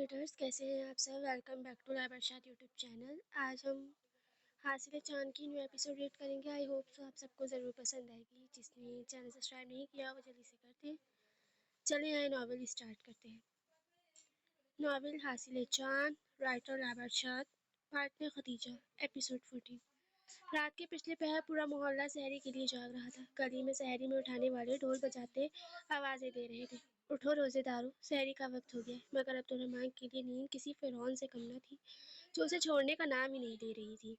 Readers کیسے ہیں آپ سب؟ ویلکم بیک ٹو لائب ارشاد یوٹیوب چینل۔ آج ہم حاصل چاند کی نیو ایپیسوڈ ریڈ کریں گے۔ آئی ہوپ سو آپ سب کو ضرور پسند آئے گی۔ جس نے چینل سبسکرائب نہیں کیا وہ جلدی سے کرتے ہیں۔ چلیں آئے ناول اسٹارٹ کرتے ہیں۔ ناول حاصل چاند، رائٹر لائب ارشاد، پارٹنر خدیجہ، ایپیسوڈ 14۔ رات کے پچھلے پہر پورا محلہ سحری کے لیے جاگ رہا تھا۔ گلی میں سحری میں اٹھانے والے ڈھول بجاتے آوازیں دے رہے تھے، اٹھو روزے دارو، سحری کا وقت ہو گیا ہے۔ مگر عبدالرحمن کے لیے نیند کسی فرعون سے کم نہ تھی، جو اسے چھوڑنے کا نام ہی نہیں لے رہی تھی۔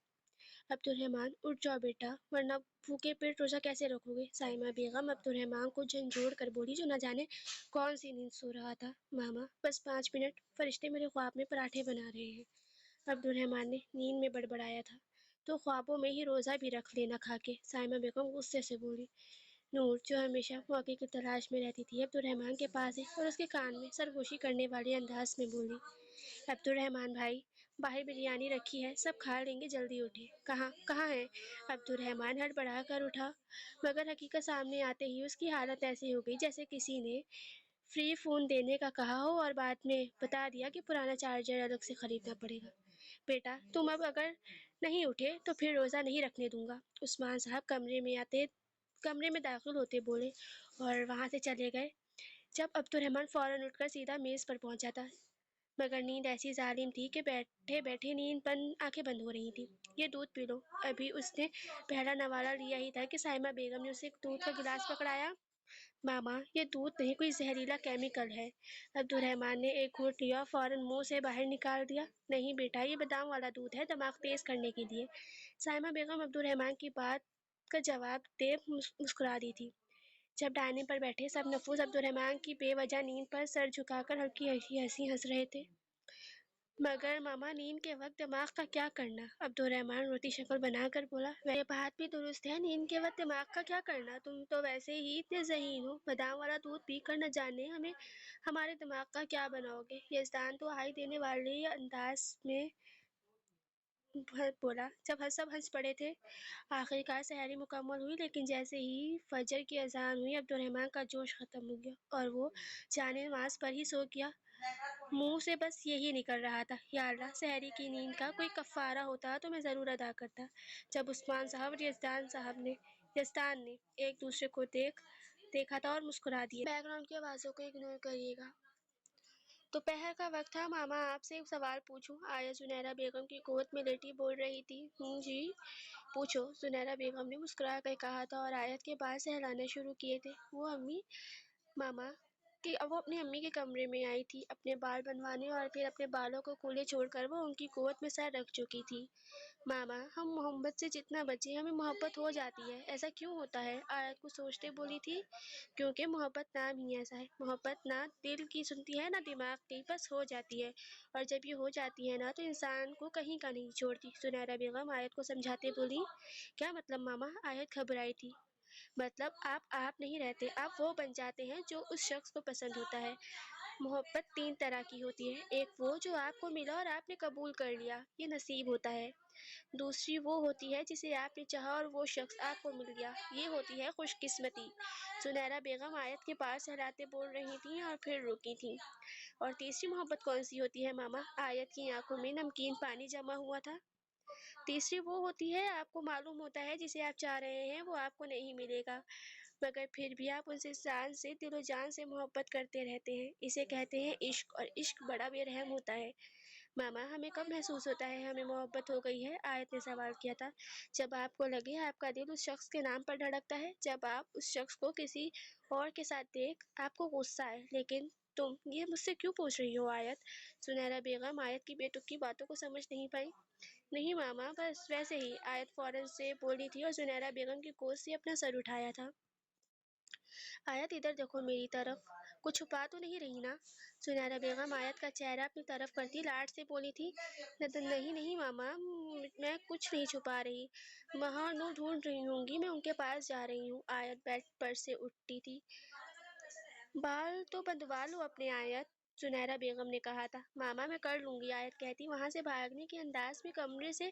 عبدالرحمن اٹھ جاؤ بیٹا، ورنہ بھوکے پیٹ روزہ کیسے رکھو گے؟ سائمہ بیگم عبدالرحمن کو جھنجھوڑ کر بولی، جو نہ جانے کون سی نیند سو رہا تھا۔ ماما بس 5 منٹ، فرشتے میرے خواب میں پراٹھے بنا رہے ہیں۔ عبدالرحمن نے نیند میں بڑبڑایا تھا، تو خوابوں میں ہی روزہ بھی رکھ لینا کھا کے، سائمہ بیگم غصے سے بولی۔ نور، جو ہمیشہ موقع کی تلاش میں رہتی تھی، عبدالرحمن کے پاس ہے اور اس کے کان میں سرگوشی کرنے والے انداز میں بولی۔ عبدالرحمن بھائی، باہر بریانی رکھی ہے، سب کھا لیں گے، جلدی اٹھے۔ کہاں ہے؟ عبدالرحمن ہڑبڑا کر اٹھا، مگر حقیقت سامنے آتے ہی اس کی حالت ایسی ہو گئی جیسے کسی نے فری فون دینے کا کہا ہو اور بعد میں بتا دیا کہ پرانا چارجر الگ سے خریدنا پڑے گا۔ بیٹا تم اب اگر نہیں اٹھے تو پھر روزہ نہیں رکھنے دوں گا، عثمان صاحب کمرے میں داخل ہوتے بولے اور وہاں سے چلے گئے۔ جب عبدالرحمن فوراً اٹھ کر سیدھا میز پر پہنچا تھا، مگر نیند ایسی ظالم تھی کہ بیٹھے بیٹھے آنکھیں بند ہو رہی تھیں۔ یہ دودھ پی لو۔ ابھی اس نے پہلا نوالہ لیا ہی تھا کہ سائمہ بیگم نے اسے دودھ کا گلاس پکڑایا۔ ماما یہ دودھ نہیں، کوئی زہریلا کیمیکل ہے۔ عبدالرحمن نے ایک گھونٹ لیا اور فوراً منہ سے باہر نکال دیا۔ نہیں بیٹا، یہ بادام والا دودھ ہے، دماغ تیز کرنے کے لیے۔ سائمہ بیگم عبدالرحمن کی بات کا جواب دے مسکرا دی تھی۔ جب ڈائننگ پر بیٹھے سب نفوذ عبدالرحمن کی بے وجہ نیند پر سر جھکا کر ہلکی ہنسی ہنس رہے تھے۔ مگر ماما نیند کے وقت دماغ کا کیا کرنا؟ عبدالرحمن روتی شکل بنا کر بولا۔ یہ بات بھی درست ہے، نیند کے وقت دماغ کا کیا کرنا؟ تم تو ویسے ہی اتنے ذہین ہو، بادام والا دودھ پی کر نہ جانے ہمارے دماغ کا کیا بناؤ گے؟ یزدان تو آئی دینے والے انداز میں بولا۔ جب سب ہنس پڑے تھے، آخرکار سحری مکمل ہوئی، لیکن جیسے ہی فجر کی اذان ہوئی عبدالرحمن کا جوش ختم ہو گیا اور وہ جانے نماز پر ہی سو گیا۔ منہ سے بس یہی نکل رہا تھا، یا اللہ، سحری کی نیند کا کوئی کفارہ ہوتا تو میں ضرور ادا کرتا۔ جب عثمان صاحب اور یزدان نے ایک دوسرے کو دیکھا تھا اور مسکرا دیے۔ بیک گراؤنڈ کی آوازوں کو اگنور کریے گا۔ دوپہر کا وقت تھا۔ ماما آپ سے ایک سوال پوچھوں؟ آیت زنیرہ بیگم کی گود میں لیٹی بول رہی تھی۔ جی پوچھو، زنیرہ بیگم نے مسکرا کر کہا تھا اور آیت کے بال سہلانے شروع کیے تھے۔ وہ اپنی امی کے کمرے میں آئی تھی اپنے بال بنوانے، اور پھر اپنے بالوں کو کھلے چھوڑ کر وہ ان کی گود میں سر رکھ چکی تھی۔ ماما، ہم محبت سے جتنا بچے، ہمیں محبت ہو جاتی ہے، ایسا کیوں ہوتا ہے؟ آیت کو سوچتے بولی تھی۔ کیونکہ محبت نام ہی ایسا ہے، محبت نہ دل کی سنتی ہے نہ دماغ کی، بس ہو جاتی ہے، اور جب یہ ہو جاتی ہے نا تو انسان کو کہیں کا نہیں چھوڑتی۔ زنیرہ بیگم آیت کو سمجھاتے بولی۔ کیا مطلب ماما؟ آیت گھبرائی تھی۔ مطلب آپ نہیں رہتے، آپ وہ بن جاتے ہیں جو اس شخص کو پسند ہوتا ہے۔ محبت 3 طرح کی ہوتی ہے، ایک وہ جو آپ کو ملا اور آپ نے قبول کر لیا، یہ نصیب ہوتا ہے۔ دوسری وہ ہوتی ہے جسے آپ نے چاہا اور وہ شخص آپ کو مل گیا، یہ ہوتی ہے خوش قسمتی۔ زنیرہ بیگم آیت کے بال سہلاتے بول رہی تھیں اور پھر رکی تھیں۔ اور تیسری محبت کون سی ہوتی ہے ماما؟ آیت کی آنکھوں میں نمکین پانی جمع ہوا تھا۔ تیسری وہ ہوتی ہے، آپ کو معلوم ہوتا ہے جسے آپ چاہ رہے ہیں وہ آپ کو نہیں ملے گا، مگر پھر بھی آپ ان سے دل و جان سے محبت کرتے رہتے ہیں، اسے کہتے ہیں عشق، اور عشق بڑا بے رحم ہوتا ہے۔ ماما، ہمیں کب محسوس ہوتا ہے ہمیں محبت ہو گئی ہے؟ آیت نے سوال کیا تھا۔ جب آپ کو لگے آپ کا دل اس شخص کے نام پر دھڑکتا ہے، جب آپ اس شخص کو کسی اور کے ساتھ دیکھ آپ کو غصہ آئے۔ لیکن تم یہ مجھ سے کیوں پوچھ رہی ہو آیت؟ زنیرہ بیگم آیت کی بے تکی باتوں کو سمجھ نہیں پائی۔ نہیں ماما، بس ویسے ہی، آیت فوراً سے بولی تھی اور زنیرہ بیگم کی گود سے اپنا سر اٹھایا تھا۔ آیت ادھر دیکھو میری طرف، کچھ چھپا تو نہیں رہی نا؟ زنیرہ بیگم آیت کا چہرہ اپنی طرف کرتی لاڈ سے بولی تھی۔ نہیں ماما، میں کچھ نہیں چھپا رہی، وہاں نور ڈھونڈ رہی ہوں گی، میں ان کے پاس جا رہی ہوں۔ آیت بیڈ پر سے اٹھتی تھی۔ بال تو بندوا لو اپنے آیت، زنیرہ بیگم نے کہا تھا۔ ماما میں کر لوں گی، آیت کہتی وہاں سے بھاگنے کے انداز میں کمرے سے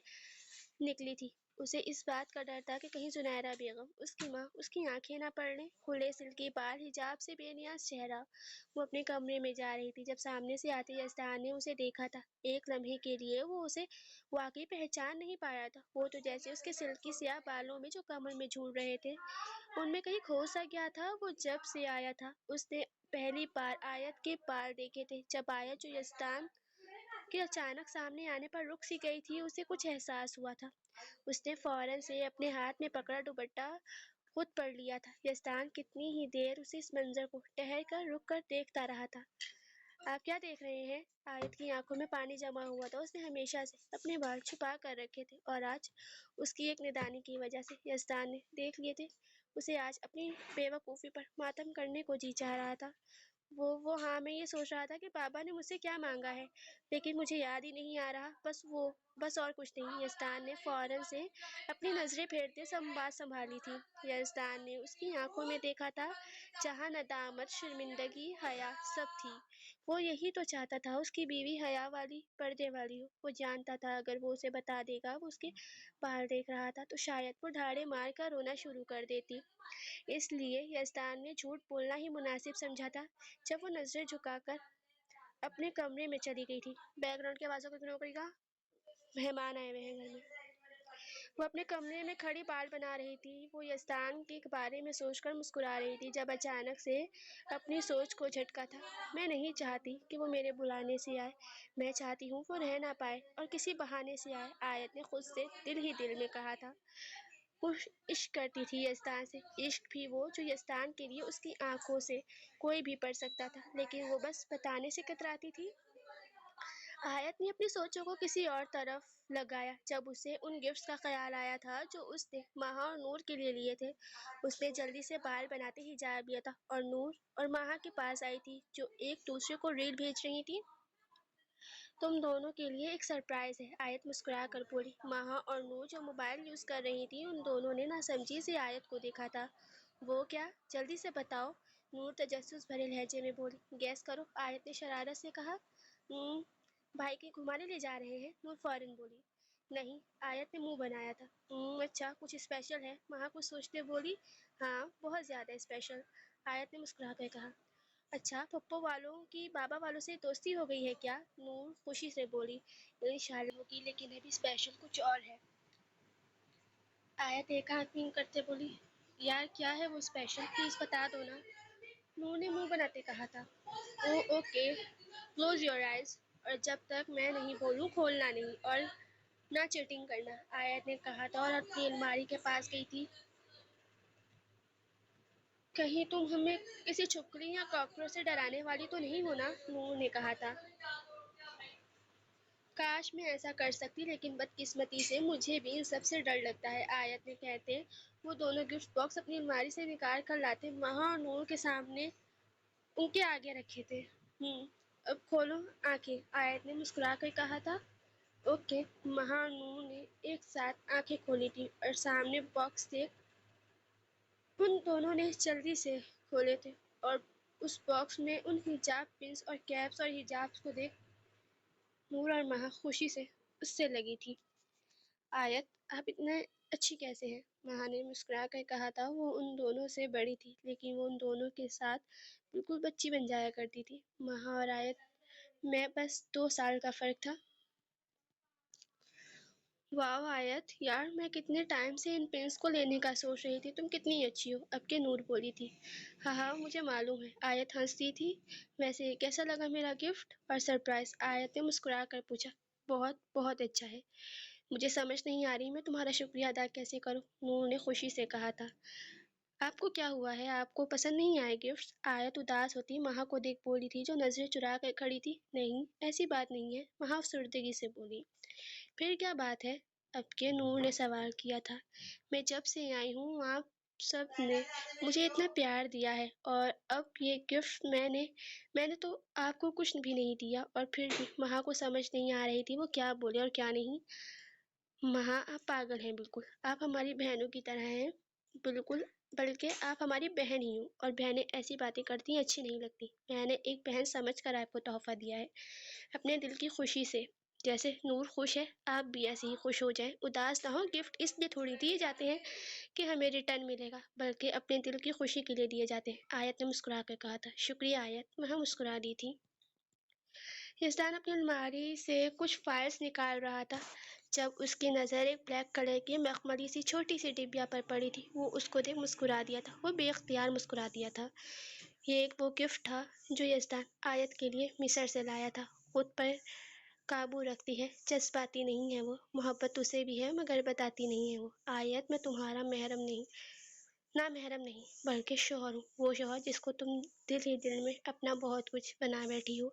نکلی تھی۔ اسے اس بات کا ڈر تھا کہ کہیں زنیرہ بیگم، اس کی ماں، اس کی آنکھیں نہ پڑ لیں۔ کھلے سلکی بال، حجاب سے بے نیاز چہرہ، وہ اپنے کمرے میں جا رہی تھی جب سامنے سے آتے یزدان نے اسے دیکھا تھا۔ ایک لمحے کے لیے وہ اسے واقعی پہچان نہیں پایا تھا۔ وہ تو جیسے اس کے سلکی سیاہ بالوں میں جو کمر میں جھول رہے تھے ان میں کہیں کھو سا گیا تھا۔ وہ جب سے آیا تھا اس نے پہلی بار آیت کے بال دیکھے تھے۔ جب آیت جو یزدان کے اچانک سامنے آنے پر رک سی گئی تھی، اسے کچھ احساس ہوا تھا۔ اس نے فوراً سے اپنے ہاتھ میں پکڑا دوپٹہ خود پر لیا تھا۔ یزدان کتنی ہی دیر اسے اس منظر کو ٹھہر کر رک کر دیکھتا رہا تھا۔ آپ کیا دیکھ رہے ہیں؟ آیت کی آنکھوں میں پانی جمع ہوا تھا۔ اس نے ہمیشہ سے اپنے بال چھپا کر رکھے تھے اور آج اس کی ایک ندانی کی وجہ سے یزدان نے دیکھ لیے تھے۔ اسے آج اپنی بے وقوفی پر ماتم کرنے کو جی چاہ رہا تھا۔ وہ ہاں میں یہ سوچ رہا تھا کہ بابا نے مجھ سے کیا مانگا ہے، لیکن مجھے یاد ہی نہیں آ رہا۔ بس اور کچھ نہیں۔ یزدان نے فوراً سے اپنی نظریں پھیرتے بات سنبھالی تھی۔ یزدان نے اس کی آنکھوں میں دیکھا تھا جہاں ندامت، شرمندگی، حیا سب تھی۔ وہ یہی تو چاہتا تھا، اس کی بیوی حیا والی، پردے والی ہو۔ وہ جانتا تھا اگر وہ اسے بتا دے گا وہ اس کے بال دیکھ رہا تھا تو شاید وہ ڈھاڑے مار کر رونا شروع کر دیتی۔ اس لیے یزدان نے جھوٹ بولنا ہی مناسب سمجھا تھا۔ جب وہ نظریں جھکا کر اپنے کمرے میں چلی گئی تھی، بیک گراؤنڈ کی آوازوں کو اگنور کریے گا، مہمان آئے ہوئے ہیں گھر میں۔ وہ اپنے کمرے میں کھڑی بال بنا رہی تھی۔ وہ یزدان کے بارے میں سوچ کر مسکرا رہی تھی جب اچانک سے اپنی سوچ کو جھٹکا تھا۔ میں نہیں چاہتی کہ وہ میرے بلانے سے آئے، میں چاہتی ہوں وہ رہ نہ پائے اور کسی بہانے سے آئے، آیت نے خود سے دل ہی دل میں کہا تھا۔ وہ عشق کرتی تھی یزدان سے، عشق بھی وہ جو یزدان کے لیے اس کی آنکھوں سے کوئی بھی پڑھ سکتا تھا، لیکن وہ بس بتانے سے کتراتی تھی۔ آیت نے اپنی سوچوں کو کسی اور طرف لگایا جب اسے ان گفٹس کا خیال آیا تھا جو اس نے مہا اور نور کے لیے لیے تھے۔ اس نے جلدی سے بال بناتے ہی حجاب لیا تھا اور نور اور مہا کے پاس آئی تھی جو ایک دوسرے کو ریل بھیج رہی تھی۔ تم دونوں کے لیے ایک سرپرائز ہے، آیت مسکرا کر بولی۔ مہا اور نور جو موبائل یوز کر رہی تھی ان دونوں نے ناسمجھی سے آیت کو دیکھا تھا۔ وہ کیا؟ جلدی سے بتاؤ، نور تجسس بھرے لہجے میں بولی۔ گیس کرو، آیت نے شرارت سے کہا۔ بھائی کے گھمانے لے جا رہے ہیں، نور فوراً بولی۔ نہیں، آیت نے منہ بنایا تھا۔ اچھا، کچھ اسپیشل ہے؟ مہا کچھ سوچتے بولی۔ ہاں، بہت زیادہ اسپیشل، آیت نے مسکرا کر کہا۔ اچھا، پھپھو والوں کی بابا والوں سے دوستی ہو گئی ہے کیا؟ نور خوشی سے بولی۔ شاید ہوگی، لیکن ابھی اسپیشل کچھ اور ہے، آیت ایک آنکھ بند کرتے بولی۔ یار کیا ہے وہ اسپیشل، پلیز بتا دو نا، نور نے منہ بناتے کہا تھا۔ اوکے، کلوز یور آئیز، اور جب تک میں نہیں بولوں کھولنا نہیں، اور نہ چیٹنگ کرنا، آیت نے کہا تھا اور اپنی الماری کے پاس گئی تھی۔ کہیں تم ہمیں کسی چھپکلی یا کاکروچ سے ڈرانے والی تو نہیں ہو نا، نور نے کہا تھا۔ کاش میں ایسا کر سکتی، لیکن بدقسمتی سے مجھے بھی ان سب سے ڈر لگتا ہے، آیت نے کہتے وہ دونوں گفٹ باکس اپنی الماری سے نکال کر لاتے مہا اور نور کے سامنے ان کے آگے رکھے تھے۔ اب کھولو آنکھیں، آیت نے مسکرا کر کہا تھا۔ اوکے، مہا اور نور نے ایک ساتھ آنکھیں کھولی تھی اور سامنے باکس تھے ان دونوں نے جلدی سے کھولے تھے اور اس باکس میں ان حجاب پنس اور کیپس اور حجابس کو دیکھ نور اور مہا خوشی سے اس سے لگی تھی۔ آیت، آپ اتنے اچھی کیسے ہیں؟ مہا نے مسکرا کر کہا تھا۔ وہ ان دونوں سے بڑی تھی، لیکن وہ ان دونوں کے ساتھ بالکل بچی بن جایا کرتی تھی۔ مہا اور آیت میں بس 2 سال کا فرق تھا۔ واو آیت، یار میں کتنے ٹائم سے ان پنس کو لینے کا سوچ رہی تھی، تم کتنی اچھی ہو، اب کے نور بولی تھی۔ ہاں مجھے معلوم ہے، آیت ہنستی تھی۔ ویسے کیسا لگا میرا گفٹ اور سرپرائز؟ آیت نے مسکرا کر پوچھا۔ بہت بہت اچھا ہے، مجھے سمجھ نہیں آ رہی میں تمہارا شکریہ ادا کیسے کروں، نور نے خوشی سے کہا تھا۔ آپ کو کیا ہوا ہے، آپ کو پسند نہیں آئے گفٹس؟ آیت اداس ہوتی مہا کو دیکھ بولی تھی جو نظریں چرا کر کھڑی تھی۔ نہیں، ایسی بات نہیں ہے، مہا افسردگی سے بولی۔ پھر کیا بات ہے؟ اب کے نور نے سوال کیا تھا۔ میں جب سے آئی ہوں آپ سب نے مجھے اتنا پیار دیا ہے، اور اب یہ گفٹ میں نے تو آپ کو کچھ بھی نہیں دیا، اور پھر بھی مہا کو سمجھ نہیں آ رہی تھی وہ کیا بولے اور کیا نہیں۔ مہا آپ پاگل ہیں بالکل، آپ ہماری بہنوں کی طرح ہیں، بالکل، بلکہ آپ ہماری بہن ہی ہوں، اور بہنیں ایسی باتیں کرتی ہیں اچھی نہیں لگتی۔ میں نے ایک بہن سمجھ کر آپ کو تحفہ دیا ہے، اپنے دل کی خوشی سے جیسے نور خوش ہے، آپ بھی ایسے ہی خوش ہو جائیں، اداس نہ ہو۔ گفٹ اس لیے تھوڑی دیے جاتے ہیں کہ ہمیں ریٹرن ملے گا، بلکہ اپنے دل کی خوشی کے لیے دیے جاتے ہیں، آیت نے مسکرا کر کہا تھا۔ شکریہ آیت، وہاں مسکرا دی تھی۔ یزدان اپنی الماری سے کچھ فائلز نکال رہا تھا جب اس کی نظر ایک بلیک کلر کی مخملی سی چھوٹی سی ڈبیا پر پڑی تھی۔ وہ اس کو دیکھ مسکرا دیا تھا، وہ بے اختیار مسکرا دیا تھا۔ یہ ایک وہ گفٹ تھا جو یزدان آیت کے لیے مصر سے لایا تھا۔ خود پر قابو رکھتی ہے، جذباتی نہیں ہے وہ، محبت اسے بھی ہے مگر بتاتی نہیں ہے وہ۔ آیت، میں تمہارا محرم نہیں بلکہ شوہر ہوں، وہ شوہر جس کو تم دل ہی دل میں اپنا بہت کچھ بنا بیٹھی ہو۔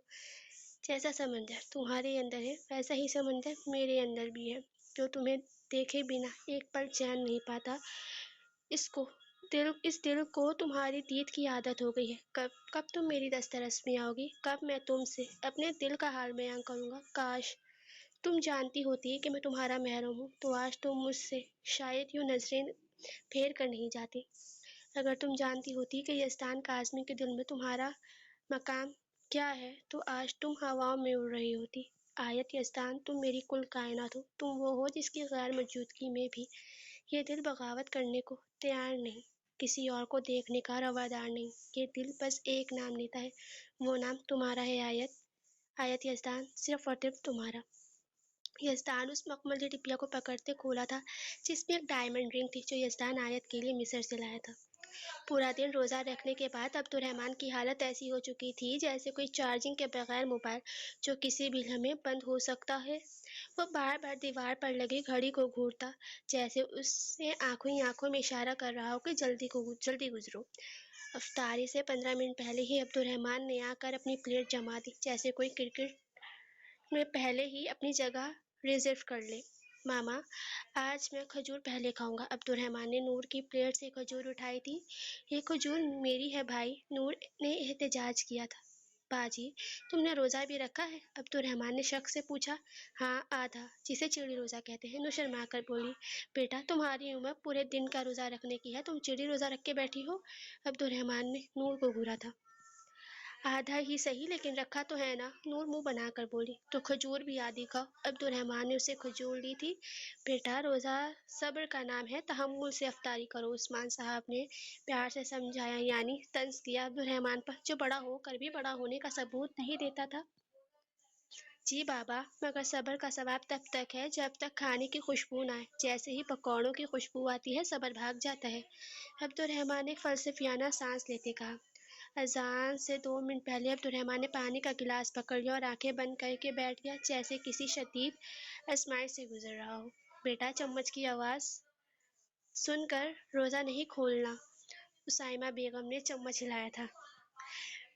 جیسا سمندر تمہارے اندر ہے ویسا ہی سمندر میرے اندر بھی ہے، جو تمہیں دیکھے بنا ایک پل چین نہیں پاتا۔ اس دل کو تمہاری دید کی عادت ہو گئی ہے۔ کب تم میری دسترس میں آؤ گی؟ کب میں تم سے اپنے دل کا حال بیان کروں گا؟ کاش تم جانتی ہوتی کہ میں تمہارا محرم ہوں تو آج تم مجھ سے شاید یوں نظریں پھیر کر نہیں جاتی۔ اگر تم جانتی ہوتی کہ یزدان کاظمی کے دل میں تمہارا مقام کیا ہے تو آج تم ہواؤں میں اڑ رہی ہوتی۔ آیت، یزدان تم میری کل کائنات ہو، تم وہ ہو جس کی غیر موجودگی میں بھی یہ دل بغاوت کرنے کو تیار نہیں، کسی اور کو دیکھنے کا روادار نہیں۔ یہ دل بس ایک نام لیتا ہے، وہ نام تمہارا ہے آیت، یزدان صرف اور صرف تمہارا۔ یزدان اس مخملی ڈبیا کو پکڑتے کھولا تھا جس میں ایک ڈائمنڈ رنگ تھی جو یزدان آیت کے لیے مصر سے لایا تھا۔ پورا دن روزہ رکھنے کے بعد عبد الرحمن کی حالت ایسی ہو چکی تھی جیسے کوئی چارجنگ کے بغیر موبائل جو کسی بھی لمحے بند ہو سکتا ہے۔ وہ بار بار دیوار پر لگی گھڑی کو گھورتا، جیسے اسے آنکھوں ہی آنکھوں میں اشارہ کر رہا ہو کہ جلدی گزرو۔ افطاری سے 15 منٹ پہلے ہی عبد الرحمن نے آ کر اپنی پلیٹ جما دی، جیسے کوئی کرکٹ میں پہلے ہی اپنی جگہ ریزرو کر لے۔ ماما، آج میں کھجور پہلے کھاؤں گا۔ عبد الرحمن نے نور کی پلیٹ سے کھجور اٹھائی تھی۔ یہ کھجور میری ہے بھائی، نور نے احتجاج کیا تھا۔ باجی، تم نے روزہ بھی رکھا ہے؟ عبد الرحمن نے شک سے پوچھا۔ ہاں، آدھا، جسے چڑی روزہ کہتے ہیں، نور شرما کر بولی۔ بیٹا، تمہاری عمر پورے دن کا روزہ رکھنے کی ہے، تم چڑی روزہ رکھ کے بیٹھی ہو؟ عبد الرحمن نے نور کو گھورا تھا۔ آدھا ہی صحیح لیکن رکھا تو ہے نا، نور منہ بنا کر بولی۔ تو کھجور بھی آدھی کھاؤ۔ عبد الرحمن نے اسے کھجور لی تھی۔ بیٹا، روزہ صبر کا نام ہے، تحمل سے افطاری کرو، عثمان صاحب نے پیار سے سمجھایا، یعنی طنز کیا عبد الرحمن پر، جو بڑا ہو کر بھی بڑا ہونے کا ثبوت نہیں دیتا تھا۔ جی بابا، مگر صبر کا ثواب تب تک ہے جب تک کھانے کی خوشبو نہ آئے، جیسے ہی پکوڑوں کی خوشبو آتی ہے صبر بھاگ جاتا ہے۔ عبد الرحمن نے فلسفیانہ سانس لیتے کہا۔ اذان سے 2 منٹ پہلے عبد الرحمن نے پانی کا گلاس پکڑ لیا اور آنکھیں بند کر کے بیٹھ گیا، جیسے کسی شدید ازمائش سے گزر رہا ہو۔ بیٹا، چمچ کی آواز سن کر روزہ نہیں کھولنا، اسائمہ بیگم نے چمچ ہلایا تھا۔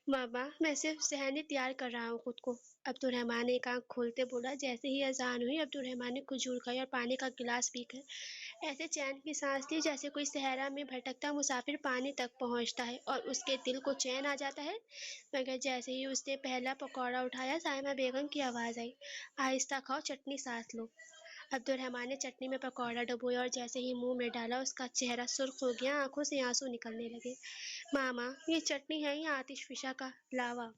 ماما، میں صرف ذہنی تیار کر رہا ہوں خود کو، عبد الرحمن نے ایک آنکھ کھولتے بولا۔ جیسے ہی اذان ہوئی، عبد الرحمن نے کھجور کھائی اور پانی کا گلاس پی کر ایسے چین کی سانس لی جیسے کوئی صحرا میں بھٹکتا مسافر پانی تک پہنچتا ہے اور اس کے دل کو چین آ جاتا ہے۔ مگر جیسے ہی اس نے پہلا پکوڑا اٹھایا، سائمہ بیگم کی آواز آئی، آہستہ کھاؤ، چٹنی ساتھ لو۔ عبد الرحمن نے چٹنی میں پکوڑا ڈبویا اور جیسے ہی منہ میں ڈالا اس کا چہرہ سرخ ہو گیا، آنکھوں سے آنسو نکلنے لگے۔ ماما، یہ چٹنی ہے یا آتش فشاں کا لاوا؟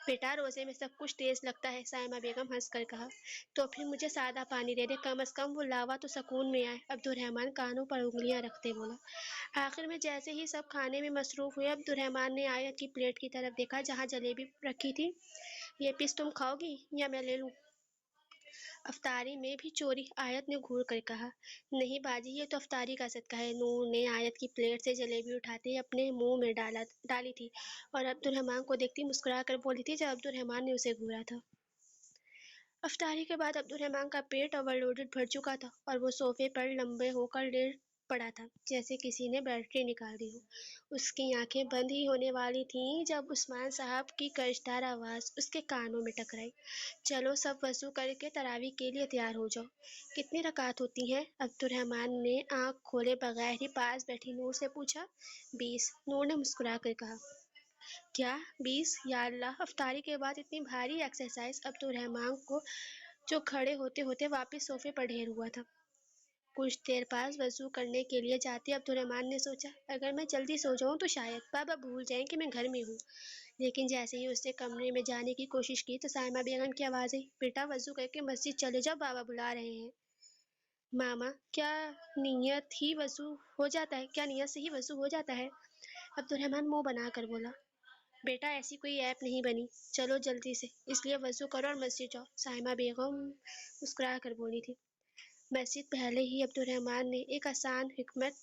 بیٹا، روزے میں سب کچھ تیز لگتا ہے، سائمہ بیگم ہنس کر کہا۔ تو پھر مجھے سادہ پانی دے دے، کم از کم وہ لاوا تو سکون میں آئے، عبد الرحمن کانوں پر انگلیاں رکھتے بولا۔ آخر میں جیسے ہی سب کھانے میں مصروف ہوئے، عبد الرحمن نے آیت کی پلیٹ کی طرف دیکھا جہاں جلیبی رکھی تھی۔ یہ پیس تم کھاؤ گی یا میں لے لوں؟ افطاری میں بھی چوری، آیت نے گھور کر کہا۔ نہیں باجی، یہ تو افطاری کا صدقہ ہے، نور نے آیت کی پلیٹ سے جلیبی اٹھاتے ہی اپنے منہ میں ڈالی تھی اور عبد الرحمن کو دیکھتی مسکرا کر بولی تھی جب عبد الرحمن نے اسے گھورا تھا۔ افطاری کے بعد عبد الرحمن کا پیٹ اوور لوڈڈ بھر چکا تھا اور وہ صوفے پر لمبے ہو کر لیٹ پڑا تھا جیسے کسی نے بیٹری نکال دی ہو۔ اس کی آنکھیں بند ہی ہونے والی تھیں جب عثمان صاحب کی کرشدار آواز اس کے کانوں میں ٹکرائی، چلو سب وضو کر کے تراویح کے لیے تیار ہو جاؤ۔ کتنی رکعت ہوتی ہیں؟ عبد الرحمن نے آنکھ کھولے بغیر ہی پاس بیٹھی نور سے پوچھا۔ 20، نور نے مسکرا کر کہا۔ کیا 20؟ یا اللہ، افطاری کے بعد اتنی بھاری ایکسرسائز! عبد الرحمن کو جو کھڑے ہوتے ہوتے واپس صوفے پر ڈھیر ہوا تھا۔ کچھ دیر بعد وضو کرنے کے لیے جاتے عبد الرحمن نے سوچا، اگر میں جلدی سو جاؤں تو شاید بابا بھول جائیں کہ میں گھر میں ہوں۔ لیکن جیسے ہی اس نے کمرے میں جانے کی کوشش کی تو سائمہ بیگم کی آواز آئی، بیٹا وضو کر کے مسجد چلے جاؤ، بابا بلا رہے ہیں۔ ماما کیا نیت سے ہی وضو ہو جاتا ہے؟ عبد الرحمن منہ بنا کر بولا، بیٹا ایسی کوئی ایپ نہیں بنی، چلو جلدی سے، اس لیے وضو کرو اور مسجد جاؤ۔ سائمہ بیگم مسکرا کر بولی تھی۔ مسجد پہنچتے ہی عبد الرحمن نے ایک آسان حکمت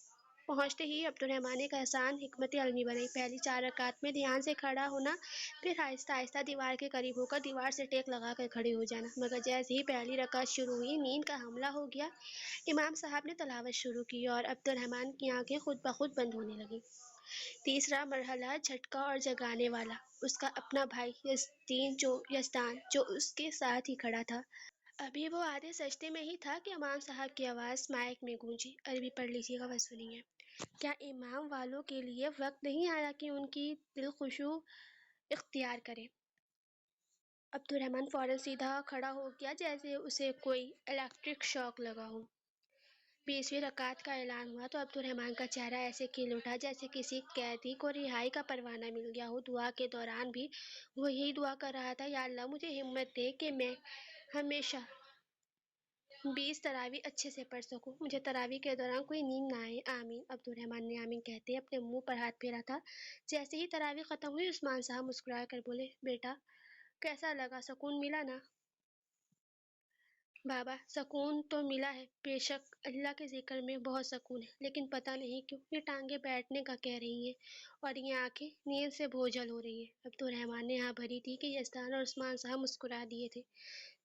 عملی بنائی۔ پہلی 4 رکعت میں دھیان سے کھڑا ہونا، پھر آہستہ آہستہ دیوار کے قریب ہو کر دیوار سے ٹیک لگا کر کھڑے ہو جانا۔ مگر جیسے ہی پہلی رکعت شروع ہوئی، نیند کا حملہ ہو گیا۔ امام صاحب نے تلاوت شروع کی اور عبد الرحمن کی آنکھیں خود بخود بند ہونے لگیں۔ تیسرا مرحلہ جھٹکا اور جگانے والا۔ اس کا اپنا بھائی یزدان جو اس کے ساتھ ہی کھڑا تھا، ابھی وہ آدھے سجدے میں ہی تھا کہ امام صاحب کی آواز مائک میں گونجی، عربی پڑھ لیجیے گا، بس سنیے۔ کیا امام والوں کے لیے وقت نہیں آیا کہ ان کی دل خشوع اختیار کرے؟ عبد الرحمن فوراً سیدھا کھڑا ہو گیا جیسے اسے کوئی الیکٹرک شاک لگا ہو۔ 20ویں رکعت کا اعلان ہوا تو عبد الرحمن کا چہرہ ایسے کھل اٹھا جیسے کسی قیدی کو رہائی کا پروانہ مل گیا ہو۔ دعا کے دوران بھی وہ یہی دعا کر رہا تھا، یا اللہ مجھے ہمت دے کہ میں ہمیشہ 20 تراویح اچھے سے پڑھ سکوں، مجھے تراویح کے دوران کوئی نیند نہ آئے، آمین۔ عبد الرحمن نے آمین کہتے اپنے منہ پر ہاتھ پھیرا تھا۔ جیسے ہی تراویح ختم ہوئی، عثمان صاحب مسکرا کر بولے، بیٹا کیسا لگا، سکون ملا نا؟ بابا سکون تو ملا ہے، بے شک اللہ کے ذکر میں بہت سکون ہے، لیکن پتہ نہیں کیوں یہ ٹانگیں بیٹھنے کا کہہ رہی ہیں اور یہ آنکھیں نیند سے بوجھل ہو رہی ہیں۔ عبد الرحمن نے ہاں بھری تھی کہ یزدان اور عثمان صاحب مسکرا دیے تھے۔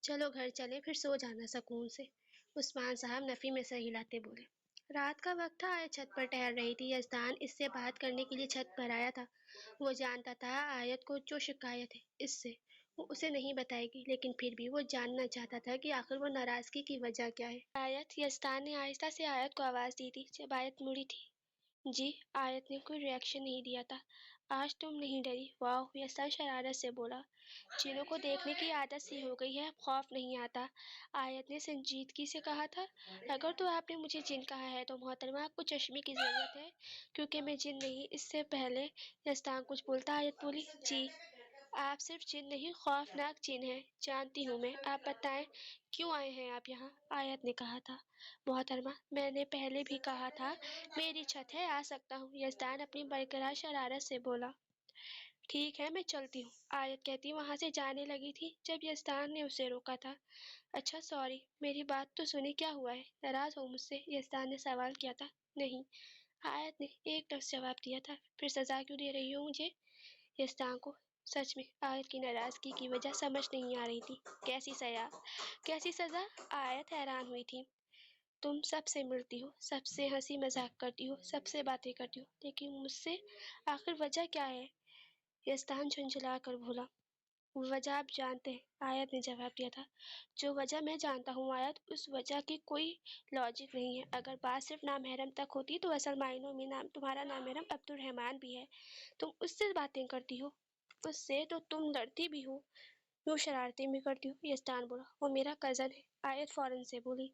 چلو گھر چلیں، پھر سو جانا سکون سے، عثمان صاحب نفی میں سر ہلاتے بولے۔ رات کا وقت تھا، آیت چھت پر ٹہل رہی تھی۔ یزدان اس سے بات کرنے کے لیے چھت پر آیا تھا۔ وہ جانتا تھا آیت کو جو شکایت ہے اس سے وہ اسے نہیں بتائے گی، لیکن پھر بھی وہ جاننا چاہتا تھا کہ آخر وہ ناراضگی کی وجہ کیا ہے۔ آیت، یزدان نے آہستہ سے آیت کو آواز دی تھی۔ جب آیت مڑی تھی، جی؟ آیت نے کوئی ری ایکشن نہیں دیا تھا۔ آج تم نہیں ڈری؟ واہ! یزدان شرارت سے بولا، جنوں کو دیکھنے کی عادت سی ہو گئی ہے، اب خوف نہیں آتا۔ آیت نے سنجیدگی سے کہا تھا، اگر تو آپ نے مجھے جن کہا ہے تو محترمہ آپ کو چشمے کی ضرورت ہے، کیونکہ میں جن نہیں۔ اس سے پہلے یزدان کچھ بولتا آیت بولی، جی آپ صرف جن نہیں، خوفناک جن ہیں، جانتی ہوں میں۔ آپ بتائیں کیوں آئے ہیں آپ یہاں؟ آیت نے کہا تھا، محترمہ میں نے پہلے بھی کہا تھا میری چھت ہے، آ سکتا ہوں۔ یزدان اپنی برقرار شرارت سے بولا، ٹھیک ہے میں چلتی ہوں۔ آیت کہتی وہاں سے جانے لگی تھی جب یزدان نے اسے روکا تھا۔ اچھا سوری، میری بات تو سنی، کیا ہوا ہے؟ ناراض ہو مجھ سے؟ یزدان نے سوال کیا تھا۔ نہیں، آیت نے ایک لفظ جواب دیا تھا۔ پھر سزا کیوں دے رہی ہو مجھے؟ یزدان کو سچ میں آیت کی ناراضگی کی وجہ سمجھ نہیں آ رہی تھی۔ کیسی سزا؟ آیت حیران ہوئی تھی۔ تم سب سے ملتی ہو، سب سے ہنسی مذاق کرتی ہو، سب سے باتیں کرتی ہو، لیکن مجھ سے آخر وجہ کیا ہے؟ یزدان جھنجھلا کر بولا، وجہ آپ جانتے ہیں، آیت نے جواب دیا تھا۔ جو وجہ میں جانتا ہوں آیت، اس وجہ کی کوئی لاجک نہیں ہے۔ اگر بات صرف نامحرم تک ہوتی تو اصل معنوں میں تمہارا نامحرم عبد الرحمن بھی ہے، تم اس سے باتیں کرتی ہو، اس سے تو تم لڑتی بھی ہو، یوں شرارتیں بھی کرتی ہو۔ یزدان بولا، وہ میرا کزن ہے۔ آیت فوراً سے بولی،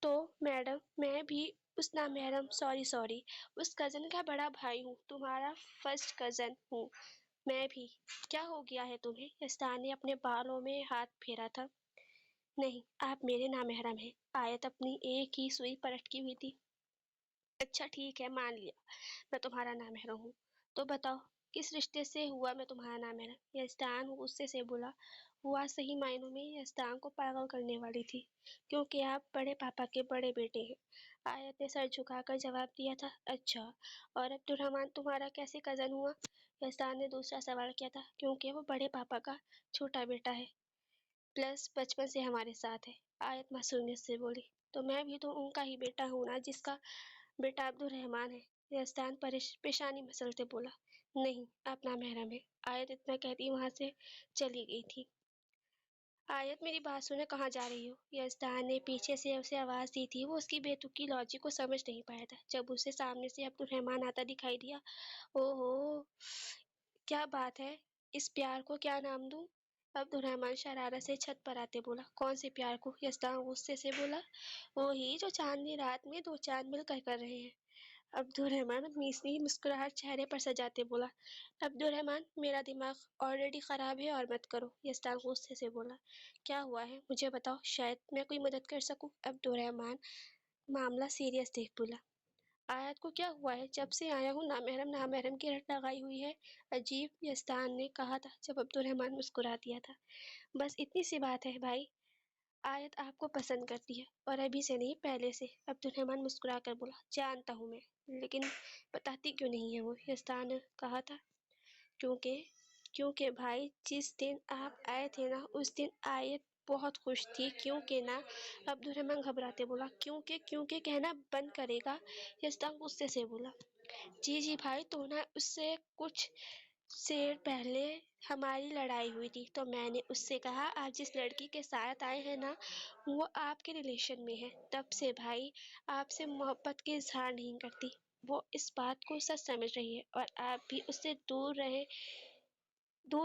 تو میڈم میں بھی اس نامحرم سوری اس کزن کا بڑا بھائی ہوں، تمہارا فرسٹ کزن ہوں میں بھی۔ کیا ہو گیا ہے تمہیں؟ یزدان نے اپنے بالوں میں ہاتھ پھیرا تھا۔ نہیں، آپ میرے نامحرم ہیں۔ آیت اپنی ایک ہی سوئی پلٹکی ہوئی تھی۔ اچھا ٹھیک ہے، مان لیا میں تمہارا نامحرم ہوں، تو بتاؤ کس رشتے سے ہوا میں تمہارا نامحرم؟ یزدان غصے سے بولا۔ ہوا صحیح معنوں میں یزدان کو پاگل کرنے والی تھی، کیونکہ آپ بڑے پاپا کے بڑے بیٹے ہیں۔ آیت نے سر جھکا کر جواب دیا تھا، اچھا، اور عبد الرحمن تمہارا کیسے کزن ہوا؟ یزدان نے دوسرا سوال کیا تھا، کیونکہ وہ بڑے پاپا کا چھوٹا بیٹا ہے، پلس بچپن سے ہمارے ساتھ ہے۔ آیت معصومیت سے بولی، تو میں بھی تو ان کا ہی بیٹا ہوں نا جس کا بیٹا عبد الرحمن ہے۔ یزدان پیشانی مسلتے بولا، نہیں آپ نامحرم ہیں۔ آیت اتنا کہتی وہاں سے چلی گئی تھی۔ آیت میری بات سنے، کہاں جا رہی ہو؟ یزدان نے پیچھے سے اسے آواز دی تھی۔ وہ اس کی بے تکی لاجک کو سمجھ نہیں پایا تھا جب اسے سامنے سے عبد الرحمن آتا دکھائی دیا۔ اوہو، کیا بات ہے، اس پیار کو کیا نام دوں؟ عبد الرحمن شرارت سے چھت پر آتے بولا، کون سے پیار کو؟ یزدان غصے سے بولا، وہی جو چاندنی رات میں دو چاند مل کر رہے ہیں۔ عبدالرحمن اپنی اسی مسکراہٹ چہرے پر سجاتے بولا، عبدالرحمن میرا دماغ آلریڈی خراب ہے اور مت کرو، یزدان غصے سے بولا۔ کیا ہوا ہے مجھے بتاؤ، شاید میں کوئی مدد کر سکوں۔ عبدالرحمن معاملہ سیریس دیکھ بولا۔ آیت کو کیا ہوا ہے؟ جب سے آیا ہوں نامحرم کی رٹ لگائی ہوئی ہے۔ عجیب، یزدان نے کہا تھا جب عبدالرحمن مسکرا دیا تھا۔ بس اتنی سی بات ہے بھائی، آیت آپ کو پسند کرتی ہے اور ابھی سے نہیں پہلے سے۔ عبدالرحمن مسکرا کر بولا، جانتا ہوں میں، لیکن بتاتی کیوں نہیں ہے وہ؟ یزدان نے کہا تھا کیونکہ بھائی جس دن آپ آئے تھے نا اس دن آیت بہت خوش تھی۔ کیونکہ نا، عبدالرحمن گھبراتے بولا، کیونکہ کہنا بند کرے گا؟ یزدان غصے سے بولا، جی بھائی، تو نا اس سے کچھ دیر پہلے ہماری لڑائی ہوئی تھی، تو میں نے اس سے کہا آپ جس لڑکی کے ساتھ آئے ہیں نا وہ آپ کے ریلیشن میں ہے، تب سے بھائی آپ سے محبت کے اظہار نہیں کرتی۔ وہ اس بات کو سچ سمجھ رہی ہے اور آپ بھی اس سے دور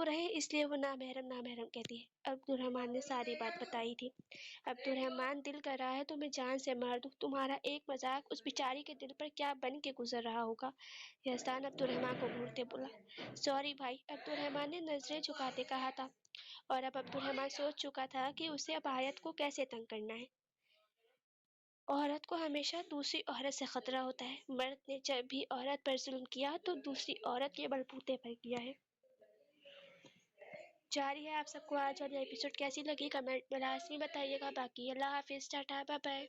رہے اس لیے وہ نامحرم کہتی ہے۔ عبدالرحمن نے ساری بات بتائی تھی۔ عبدالرحمن دل کر رہا ہے تمہیں جان سے مار دوں، تمہارا ایک مذاق اس بیچاری کے دل پر کیا بن کے گزر رہا ہوگا۔ یزدان عبدالرحمن کو گھورتے بولا، سوری بھائی، عبدالرحمن نے نظریں جھکاتے کہا تھا، اور اب عبدالرحمن سوچ چکا تھا کہ اسے اب آیت کو کیسے تنگ کرنا ہے۔ عورت کو ہمیشہ دوسری عورت سے خطرہ ہوتا ہے، مرد نے جب بھی عورت پر ظلم کیا تو دوسری عورت کے بلبوتے پر کیا ہے۔ جاری ہے۔ آپ سب کو آج والی ایپیسوڈ کیسی لگی کمنٹ میں لازمی بتائیے گا۔ باقی اللہ حافظ، ٹاٹا، بائے بائے۔